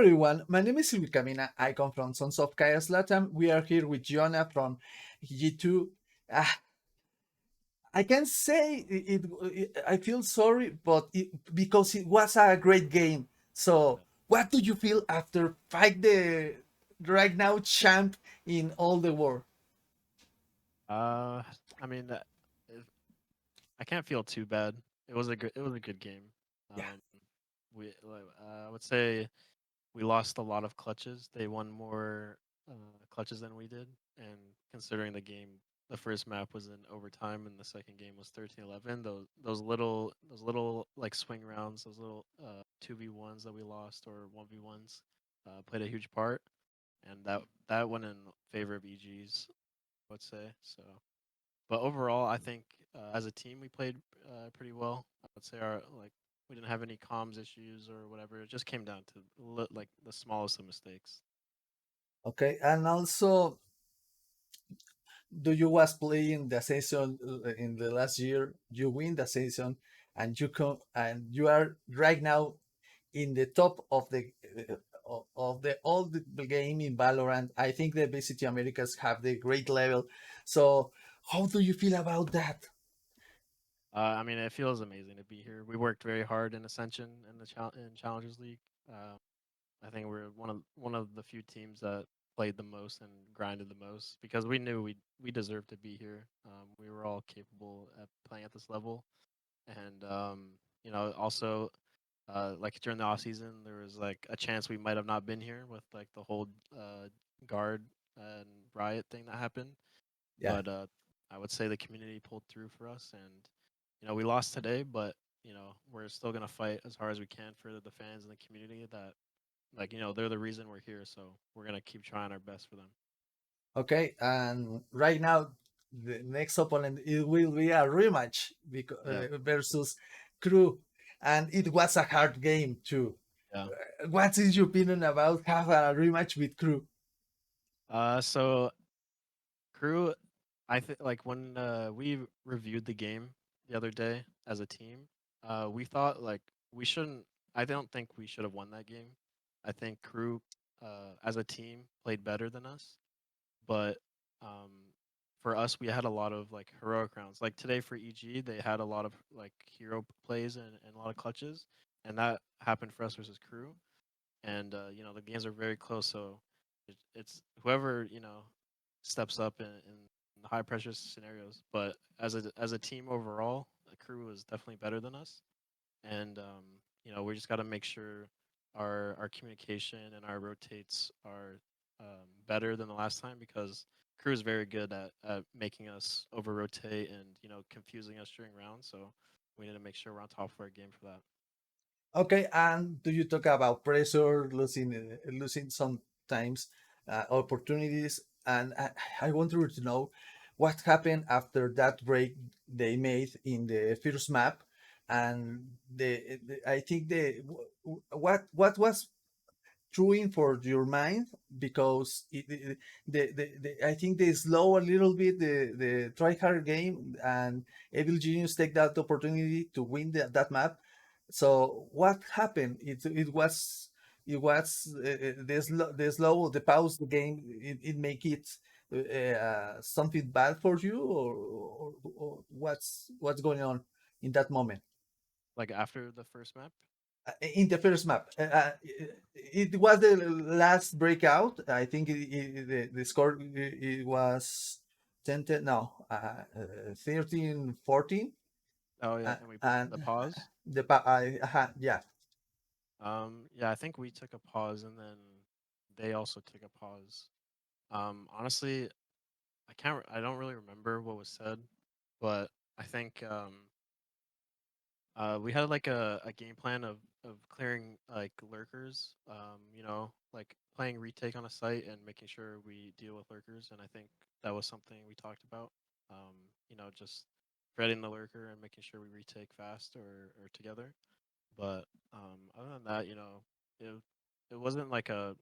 everyone, my name is Silvia Camina. I come from Sons of Chaos Latam. We are here with Jonah from G2. Ah, I can say I feel sorry, but because it was a great game. So, what do you feel after fight the right now champ in all the world? Uh, I mean, it- I can't feel too bad. It was a good game. Yeah, Um, I would say we lost a lot of clutches. They won more clutches than we did, and considering the first map was in overtime, and the second game was 13-11. Those little like swing rounds, those little 2v1s that we lost or 1v1s played a huge part, and that went in favor of EGs, I would say. So. But overall, I think as a team we played pretty well. I would say our like we didn't have any comms issues or whatever. It just came down to like the smallest of mistakes. okay. And also, do you was playing the season in the last year? You win the season, and you are right now in the top of the old game in Valorant. I think the VCT Americas have the great level. So how do you feel about that? I mean, it feels amazing to be here. We worked very hard in Ascension and in Challengers League. I think we're one of the few teams that played the most and grinded the most because we knew we deserved to be here. We were all capable at playing at this level, and also like during the off season, there was like a chance we might have not been here with like the whole guard and riot thing that happened. Yeah. But I would say the community pulled through for us, and we lost today, but we're still gonna fight as hard as we can for the fans and the community that they're the reason we're here. So we're gonna keep trying our best for them. Okay. And right now, the next opponent it will be a rematch Yeah, versus Crew, and it was a hard game too. yeah. What is your opinion about have a rematch with Crew? So crew, I think like when we reviewed the game the other day as a team, we thought like we shouldn't. I don't think we should have won that game. I think crew, as a team, played better than us, but um, for us, we had a lot of like heroic rounds. Like today for EG, they had a lot of like hero plays and a lot of clutches, and that happened for us versus crew. And the games are very close, so it's whoever steps up in the high pressure scenarios. But as a team overall, the crew is definitely better than us, and we just got to make sure our communication and our rotates are better than the last time because crew is very good at making us over rotate and confusing us during rounds. So we need to make sure we're on top of our game for that. Okay, and do you talk about pressure, losing sometimes opportunities? And I wanted to know what happened after that break they made in the first map, and I think what was true for your mind because I think they slow a little bit the try hard game and Evil Genius take that opportunity to win that map. So what happened? It was the pause the game. It make it something bad for you or what's going on in that moment? Like after the first map. In the first map. It was the last breakout. I think the score it was 10, no, 13, 14. Oh yeah, and we And the pause. yeah. Yeah, I think we took a pause and then they also took a pause. Honestly, I don't really remember what was said, but I think we had like a game plan of clearing like lurkers. Like playing retake on a site and making sure we deal with lurkers. And I think that was something we talked about. Just threading the lurker and making sure we retake fast or together. But other than that, it it wasn't like a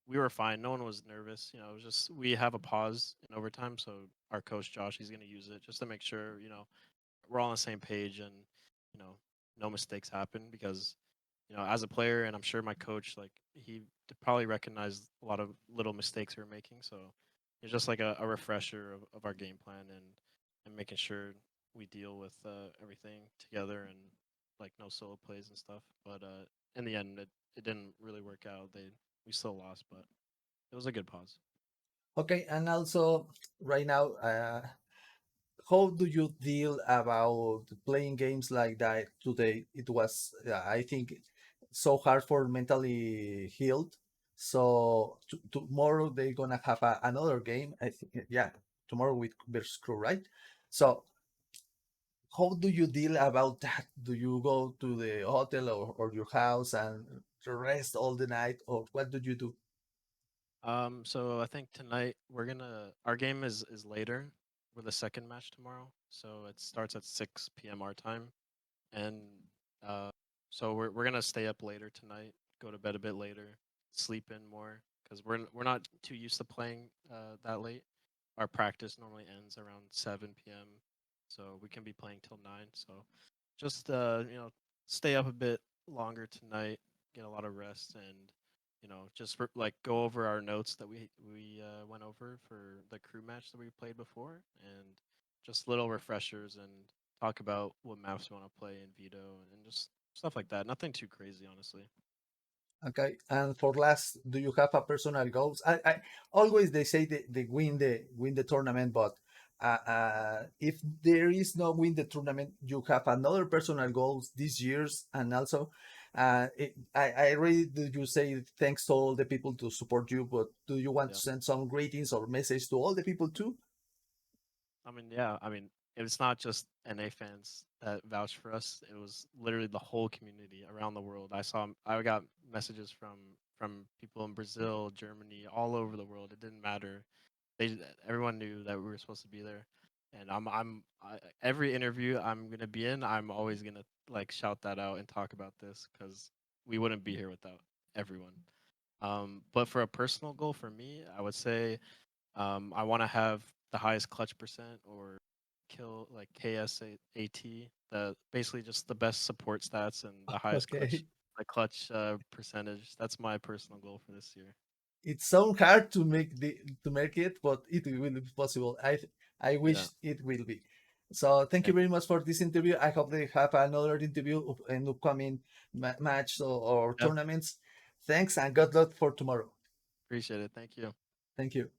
we were fine. No one was nervous. It was just we have a pause in overtime, so our coach Josh he's gonna use it just to make sure we're all on the same page and you know no mistakes happen because as a player and I'm sure my coach like probably recognized a lot of little mistakes we were making. So it's just like a refresher of our game plan and making sure we deal with everything together and like no solo plays and stuff. But in the end, it didn't really work out. We still lost, but it was a good pause. Okay, and also right now, how do you deal about playing games like that today? It was, I think, so hard for mentally healed. So tomorrow they're gonna have another game. I think, yeah, tomorrow with versus Crew, right? So how do you deal about that? Do you go to the hotel or your house and rest all the night, or what do you do? So I think tonight our game is later. We're the second match tomorrow, so it starts at 6 p.m. our time, and uh, so we're gonna stay up later tonight, go to bed a bit later, sleep in more because we're not too used to playing that late. Our practice normally ends around 7 p.m., so we can be playing till 9. So just stay up a bit longer tonight, get a lot of rest, and just like go over our notes that we went over for the crew match that we played before, and just little refreshers and talk about what maps we want to play in Veto and just stuff like that. Nothing too crazy, honestly. Okay, and for last, do you have a personal goals? I always they say they win the tournament, but if there is no win the tournament, you have another personal goals this year's, and also, I really do you say thanks to all the people to support you, but do you want to Yeah. send some greetings or message to all the people too? I mean, yeah. I mean, it's not just NA fans that vouched for us. It was literally the whole community around the world. I got messages from people in Brazil, Germany, all over the world. It didn't matter. Everyone knew that we were supposed to be there, and every interview I'm gonna be in, I'm always gonna like shout that out and talk about this because we wouldn't be here without everyone. But for a personal goal for me, I would say I want to have the highest clutch percent or kill like KSAT, the basically just the best support stats and the highest Okay, clutch percentage. That's my personal goal for this year. it's so hard to make it, but it will be possible. I Yeah. wish it will be. So thank you Thank very you. much for this interview. I hope they have another interview in upcoming match or Yeah. tournaments. Thanks and good luck for tomorrow. Appreciate it. Thank you. Thank you.